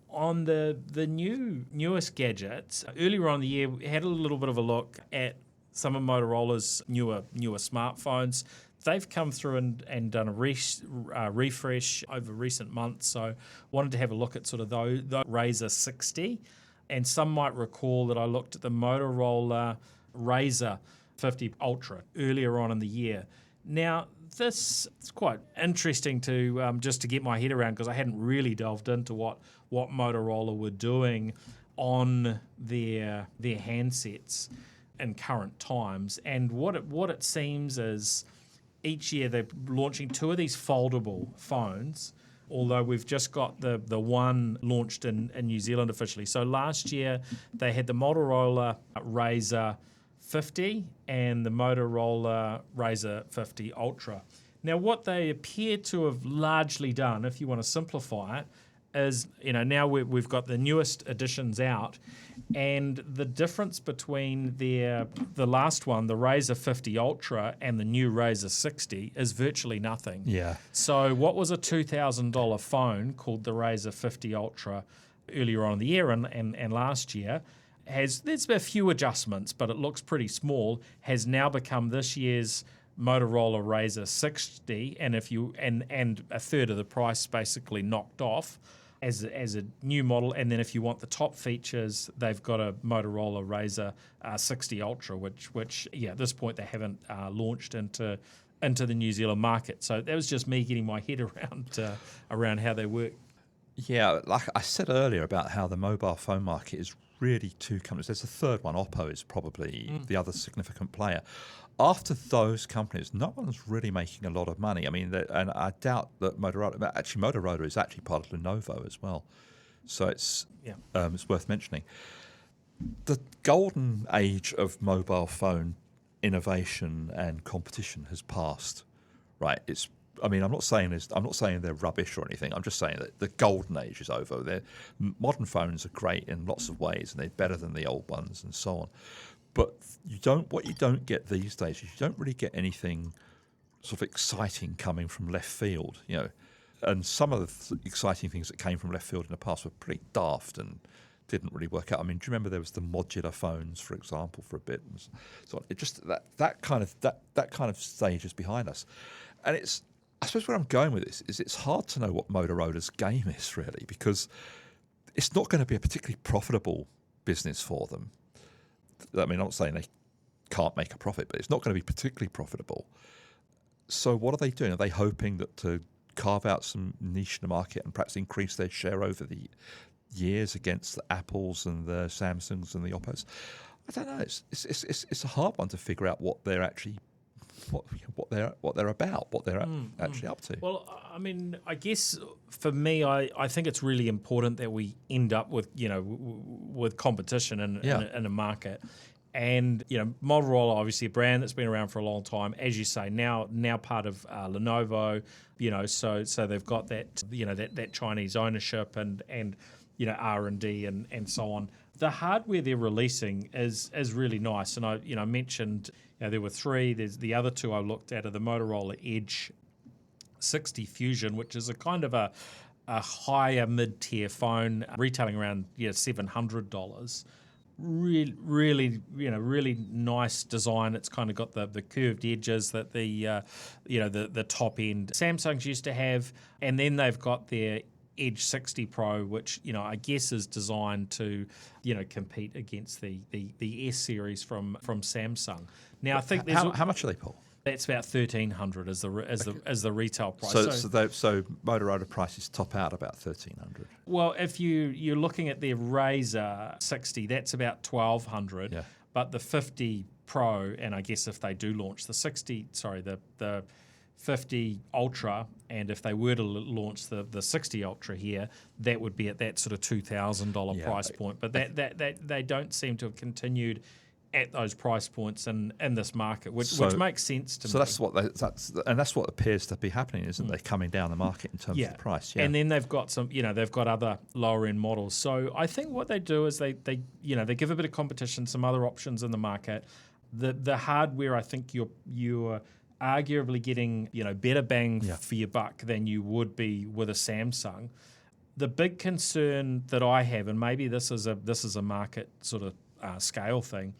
On the newest gadgets, earlier on in the year, we had a little bit of a look at some of Motorola's newer smartphones. They've come through and done a refresh over recent months, so wanted to have a look at sort of the Razr 60. And some might recall that I looked at the Motorola Razr 50 Ultra earlier on in the year. Now, this is quite interesting to just to get my head around, because I hadn't really delved into what Motorola were doing on their handsets in current times. And what it seems is each year they're launching two of these foldable phones, although we've just got the one launched in New Zealand officially. So last year they had the Motorola Razr 50 and the Motorola Razr 50 Ultra. Now, what they appear to have largely done, if you want to simplify it, is, now we've got the newest editions out, and the difference between the last one, the Razr 50 Ultra, and the new Razr 60 is virtually nothing. Yeah. So what was a $2,000 phone called the Razr 50 Ultra earlier on in the year and last year, there's a few adjustments, but it looks pretty small, has now become this year's Motorola Razr 60, and and a third of the price basically knocked off as a new model. And then if you want the top features, they've got a Motorola Razr 60 Ultra, which at this point they haven't launched into the New Zealand market. So that was just me getting my head around how they work. Yeah, like I said earlier about how the mobile phone market is really two companies. There's a third one. Oppo is probably the other significant player. After those companies, no one's really making a lot of money. I mean, and I doubt that Motorola is actually part of Lenovo as well. So it's worth mentioning. The golden age of mobile phone innovation and competition has passed, right? I'm not saying they're rubbish or anything. I'm just saying that the golden age is over. Modern phones are great in lots of ways, and they're better than the old ones, and so on. But what you don't get these days is you don't really get anything sort of exciting coming from left field, And some of the exciting things that came from left field in the past were pretty daft and didn't really work out. I mean, do you remember there was the modular phones, for example, for a bit? And so on. It just that kind of stage is behind us, and I suppose where I'm going with this is it's hard to know what Motorola's game is really, because it's not going to be a particularly profitable business for them. I mean, I'm not saying they can't make a profit, but it's not going to be particularly profitable. So what are they doing? Are they hoping that to carve out some niche in the market and perhaps increase their share over the years against the Apples and the Samsungs and the Oppos? I don't know. It's a hard one to figure out what they're actually what they're about, what they're actually up to. Well, I mean, I guess for me, I think it's really important that we end up with with competition in a market. And Motorola, obviously a brand that's been around for a long time, as you say, now part of Lenovo. So they've got that that Chinese ownership and R&D and so on. the hardware they're releasing is really nice. And I mentioned there were three. There's the other two I looked at are the Motorola Edge 60 Fusion, which is a kind of a higher mid-tier phone, retailing around $700. Really nice design. It's kind of got the curved edges that the top end Samsung's used to have, and then they've got their Edge 60 Pro, which I guess is designed to compete against the S series from Samsung. Now I think how much are they, Paul? That's about $1,300 as the retail price. So Motorola prices top out about $1,300. Well, if you're looking at their Razr 60, that's about $1,200. Yeah. But the 50 Pro, and I guess if they do launch the 50 Ultra, and if they were to launch the 60 Ultra here, that would be at that sort of $2,000 price point. But that they don't seem to have continued at those price points in this market, which makes sense to me. So that's what appears to be happening, isn't it? They're coming down the market in terms of the price. Yeah. And then they've got they've got other lower end models. So I think what they do is they give a bit of competition, some other options in the market. The hardware, I think you're arguably getting better bang for your buck than you would be with a Samsung. The big concern that I have, and maybe this is a market sort of scale thing,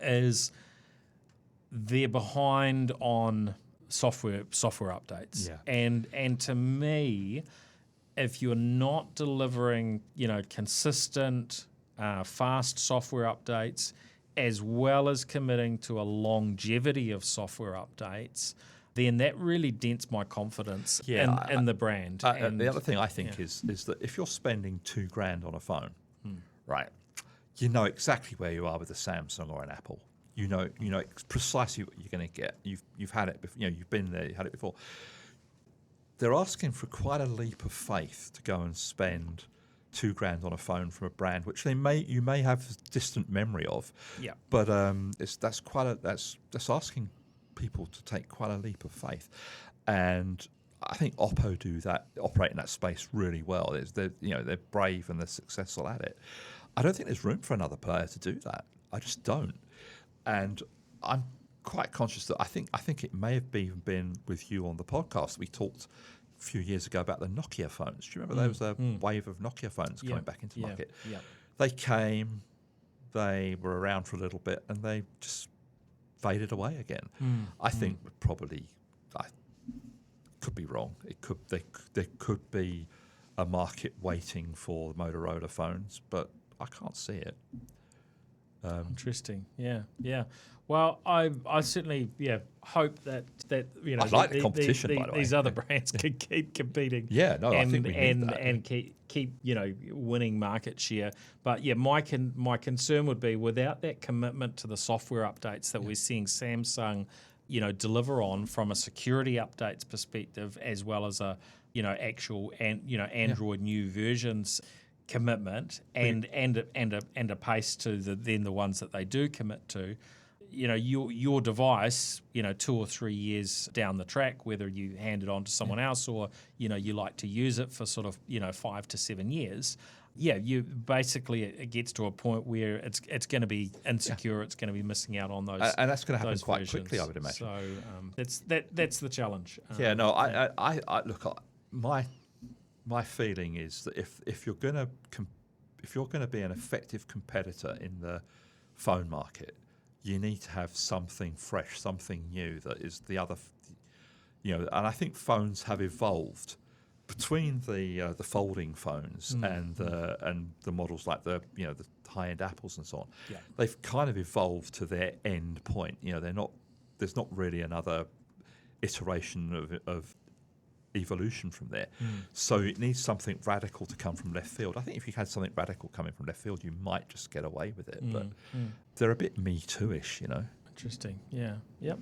is they're behind on software updates. Yeah. And to me, if you're not delivering, consistent, fast software updates, as well as committing to a longevity of software updates, then that really dents my confidence in the brand. And the other thing I think is that if you're spending $2,000 on a phone, right, you know exactly where you are with a Samsung or an Apple. You know precisely what you're going to get. You've had it before. You've been there. You had it before. They're asking for quite a leap of faith to go and spend $2,000 on a phone from a brand which you may have distant memory of. Yeah. But that's asking people to take quite a leap of faith, and I think Oppo operate in that space really well. They're brave and they're successful at it. I don't think there's room for another player to do that. I just don't. And I'm quite conscious that I think it may have been with you on the podcast. We talked a few years ago about the Nokia phones. Do you remember there was a wave of Nokia phones coming back into market? Yeah. They came, they were around for a little bit, and they just faded away again. I think I could be wrong. There could be a market waiting for Motorola phones, but I can't see it. Interesting. Yeah. Well, I certainly hope that I like the competition. By the way, these other brands can keep competing. Yeah, no, I think we need that. And keep winning market share. But my concern would be without that commitment to the software updates that we're seeing Samsung deliver on from a security updates perspective, as well as a actual Android new versions commitment and a pace to the ones that they do commit to. Your device, 2 or 3 years down the track, whether you hand it on to someone else or you like to use it for sort of 5 to 7 years. You basically it gets to a point where it's going to be insecure. It's going to be missing out on those, and that's going to happen quite versions. Quickly, I would imagine. So that's the challenge. I look. My feeling is that if you're going to be an effective competitor in the phone market, you need to have something fresh, something new that is the other. And I think phones have evolved between the folding phones and the models like the high-end Apples and so on. Yeah. They've kind of evolved to their end point. There's not really another iteration of evolution from there. So it needs something radical to come from left field. I think if you had something radical coming from left field, you might just get away with it. But they're a bit Me Too-ish, Interesting. Yeah. Yep.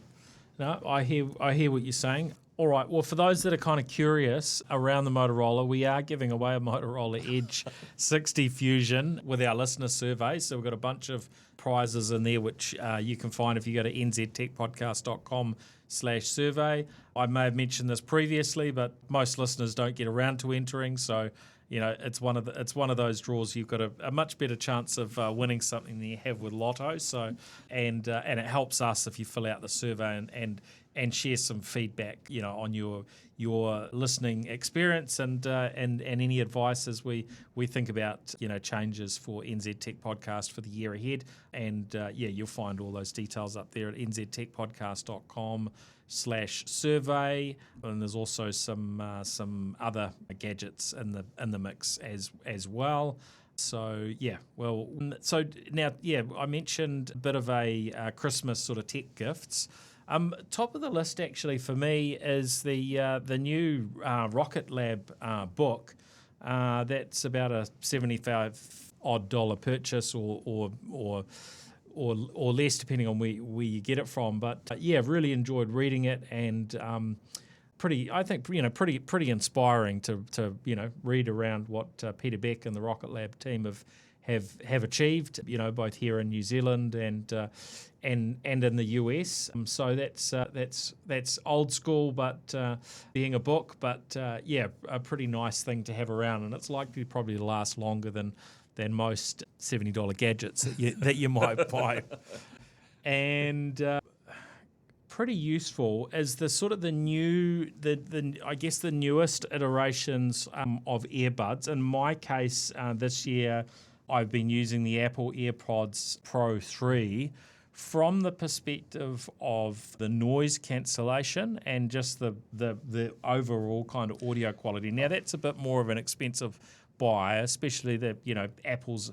No, I hear what you're saying. All right. Well, for those that are kind of curious around the Motorola, we are giving away a Motorola Edge 60 Fusion with our listener survey. So we've got a bunch of prizes in there, which you can find if you go to nztechpodcast.com/survey. I may have mentioned this previously, but most listeners don't get around to entering. So it's one of those draws. You've got a much better chance of winning something than you have with Lotto. So, and it helps us if you fill out the survey and share some feedback, on your listening experience and any advice as we think about changes for NZ Tech Podcast for the year ahead. And you'll find all those details up there at nztechpodcast.com/survey. And there's also some other gadgets in the mix as well. So now I mentioned a bit of a Christmas sort of tech gifts. Top of the list actually for me is the new Rocket Lab book. That's about a $75 odd purchase or less depending on where you get it from. But I've really enjoyed reading it and pretty inspiring to read around what Peter Beck and the Rocket Lab team have achieved, both here in New Zealand and in the US. So that's old school, but being a book, but a pretty nice thing to have around, and it's likely probably to last longer than most $70 gadgets that you might buy. And pretty useful is the sort of the newest iterations of earbuds. In my case, this year, I've been using the Apple AirPods Pro 3 from the perspective of the noise cancellation and just the overall kind of audio quality. Now, that's a bit more of an expensive buy, especially Apple's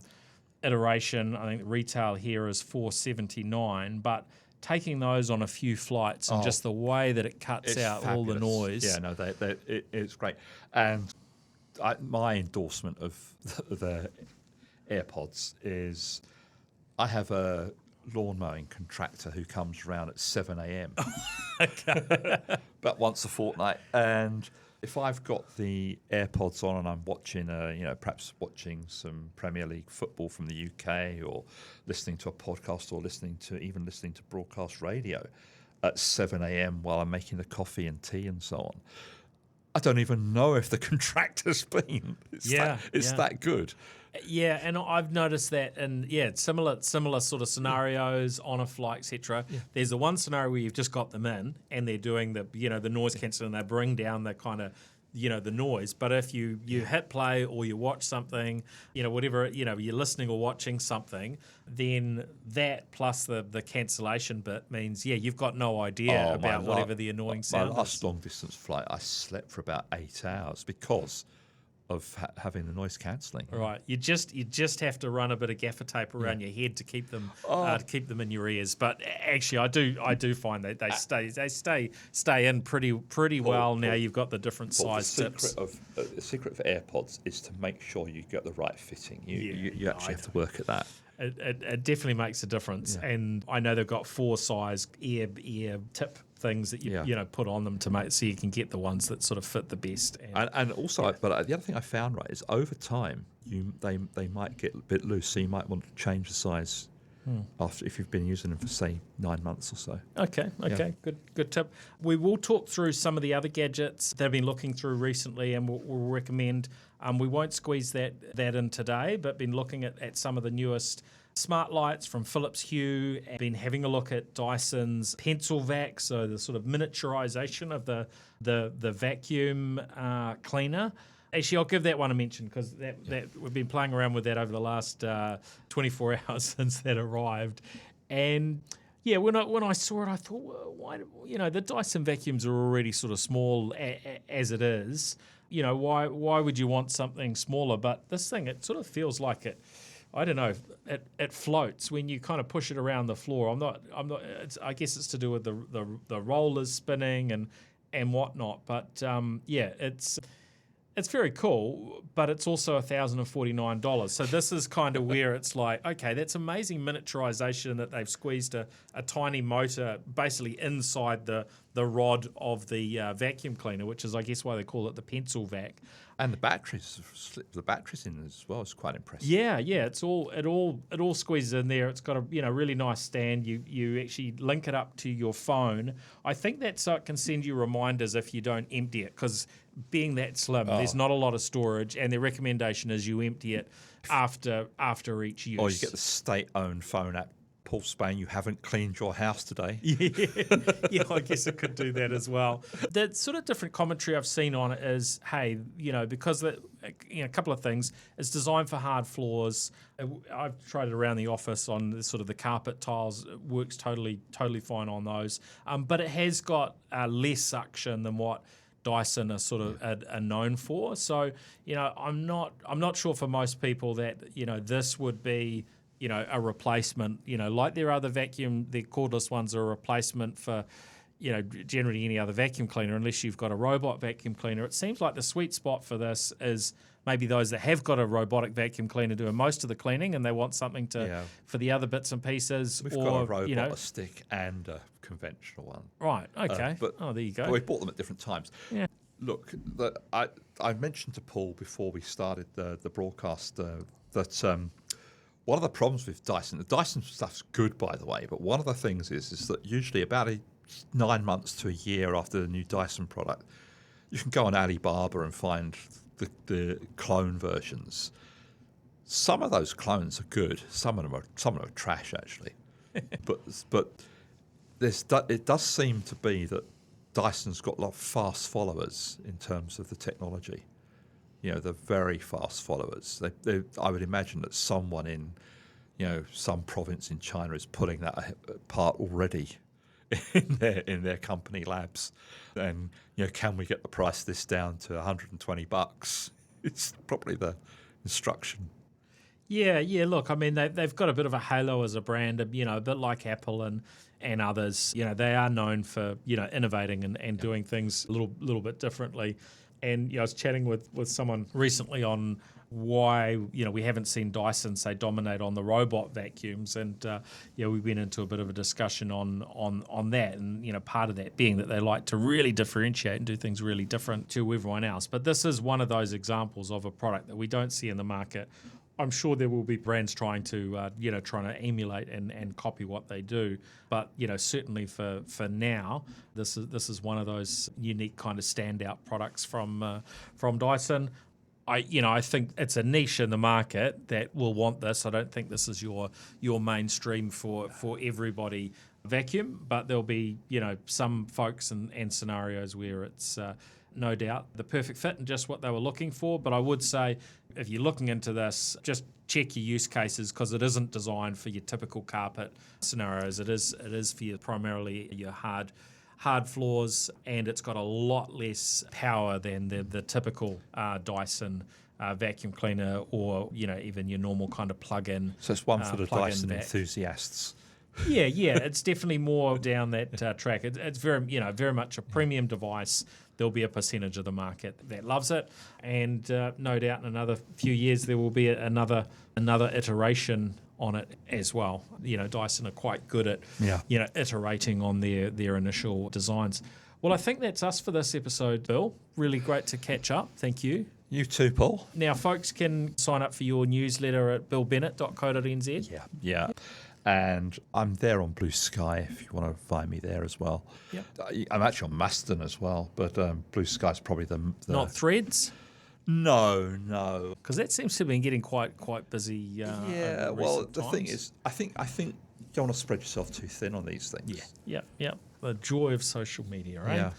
iteration. I think retail here is $479, but taking those on a few flights and just the way that it cuts out fabulous. All the noise. Yeah, no, it's great. And my endorsement of the AirPods is I have a lawn mowing contractor who comes around at 7 a.m. About once a fortnight. And if I've got the AirPods on and I'm watching, perhaps watching some Premier League football from the UK or listening to a podcast or listening to broadcast radio at 7 a.m. while I'm making the coffee and tea and so on, I don't even know if the contractor's been. It's that good. Yeah, and I've noticed that in similar sort of scenarios on a flight, etc. Yeah. There's the one scenario where you've just got them in and they're doing the noise cancelling, they bring down the kind of the noise. But if you hit play or you watch something, whatever, you're listening or watching something, then that plus the cancellation bit means you've got no idea about whatever the annoying sound is. My last long distance flight, I slept for about 8 hours because of having the noise cancelling. Right, you just have to run a bit of gaffer tape around your head to keep them in your ears. But actually, I do find that they stay in pretty well. Now you've got the different size tips. The secret for AirPods is to make sure you get the right fitting. You actually have to work at that. It definitely makes a difference, and I know they've got 4 size ear tip things that you put on them to make so you can get the ones that sort of fit the best. And also, but the other thing I found is over time they might get a bit loose, so you might want to change the size after if you've been using them for say 9 months or so. Okay, good tip. We will talk through some of the other gadgets that I've been looking through recently, and we'll recommend. We won't squeeze that in today, but been looking at some of the newest smart lights from Philips Hue, and been having a look at Dyson's PencilVac, so the sort of miniaturization of the vacuum cleaner. Actually, I'll give that one a mention because that we've been playing around with that over the last 24 hours since that arrived. And when I saw it, I thought, well, why? The Dyson vacuums are already sort of small as it is. Why would you want something smaller? But this thing, it sort of feels like it. I don't know. It floats when you kind of push it around the floor. I'm not. I guess it's to do with the rollers spinning and whatnot. But it's very cool. But it's also $1,049. So this is kind of where it's like, okay, that's amazing miniaturization that they've squeezed a tiny motor basically inside the the rod of the vacuum cleaner, which is, I guess, why they call it the PencilVac. And the batteries in as well is quite impressive. Yeah, it all squeezes in there. It's got a really nice stand. You actually link it up to your phone. I think that so it can send you reminders if you don't empty it, because being that slim, there's not a lot of storage, and their recommendation is you empty it after each use. Or you get the state-owned phone app. Paul Spain, you haven't cleaned your house today. Yeah, I guess it could do that as well. The sort of different commentary I've seen on it is, hey, because a couple of things. It's designed for hard floors. I've tried it around the office on the carpet tiles. It works totally fine on those. But it has got less suction than what Dyson are known for. So, I'm not sure for most people that, this would be a replacement, like their other vacuum, their cordless ones are a replacement for, generally any other vacuum cleaner, unless you've got a robot vacuum cleaner. It seems like the sweet spot for this is maybe those that have got a robotic vacuum cleaner doing most of the cleaning, and they want something for the other bits and pieces. We've got a robot, a stick, and a conventional one. Right, okay. There you go. We bought them at different times. Yeah. Look, I mentioned to Paul before we started the broadcast that one of the problems with Dyson, the Dyson stuff's good, by the way, but one of the things is that usually about 9 months to a year after the new Dyson product, you can go on Alibaba and find the clone versions. Some of those clones are good. Some of them are trash, actually. but it does seem to be that Dyson's got a lot of fast followers in terms of the technology. They're very fast followers. I would imagine that someone in, some province in China is pulling that apart already in their company labs. And can we get the price of this down to $120? It's probably the instruction. Yeah. Look, I mean, they've got a bit of a halo as a brand, a bit like Apple and others. They are known for innovating and doing things a little bit differently. And I was chatting with someone recently on why we haven't seen Dyson, say, dominate on the robot vacuums, and we went into a bit of a discussion on that, and part of that being that they like to really differentiate and do things really different to everyone else. But this is one of those examples of a product that we don't see in the market. I'm sure there will be brands trying to emulate and copy what they do, but certainly for now, this is one of those unique kind of standout products from Dyson. I think it's a niche in the market that will want this. I don't think this is your mainstream for everybody vacuum, but there'll be some folks and scenarios where it's no doubt the perfect fit and just what they were looking for. But I would say, if you're looking into this, just check your use cases, because it isn't designed for your typical carpet scenarios. It is for primarily your hard floors, and it's got a lot less power than the typical Dyson vacuum cleaner, or even your normal kind of plug-in. So it's one for the Dyson enthusiasts. Yeah, it's definitely more down that track. It's very much a premium device. There'll be a percentage of the market that loves it, and no doubt in another few years there will be another iteration on it as well. Dyson are quite good at iterating on their initial designs. Well, I think that's us for this episode, Bill. Really great to catch up. Thank you. You too, Paul. Now, folks can sign up for your newsletter at billbennett.co.nz. Yeah. And I'm there on Blue Sky if you want to find me there as well. Yep. I'm actually on Mastodon as well, but Blue Sky's probably the Not Threads? No. Because that seems to have been getting quite busy. The thing is, I think you don't want to spread yourself too thin on these things. Yeah. The joy of social media, right? Yeah.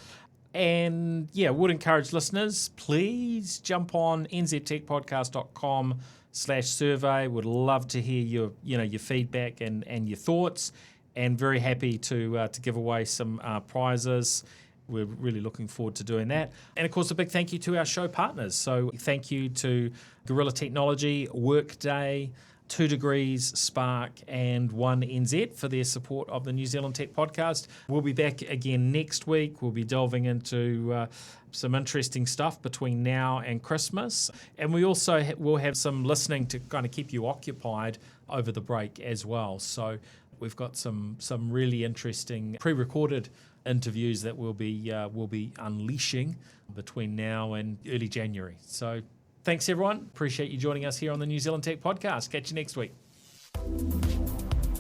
And would encourage listeners, please jump on nztechpodcast.com/survey. Would love to hear your feedback and your thoughts, and very happy to give away some prizes. We're really looking forward to doing that. And of course, a big thank you to our show partners. So thank you to Gorilla Technology, Workday, 2 Degrees, Spark, and 1NZ for their support of the New Zealand Tech Podcast. We'll be back again next week. We'll be delving into some interesting stuff between now and Christmas. And we also will have some listening to kind of keep you occupied over the break as well. So We've got some really interesting pre-recorded interviews that we'll be unleashing between now and early January. So thanks, everyone. Appreciate you joining us here on the New Zealand Tech Podcast. Catch you next week.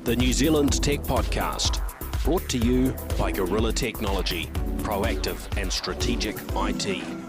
The New Zealand Tech Podcast, brought to you by Gorilla Technology, proactive and strategic IT.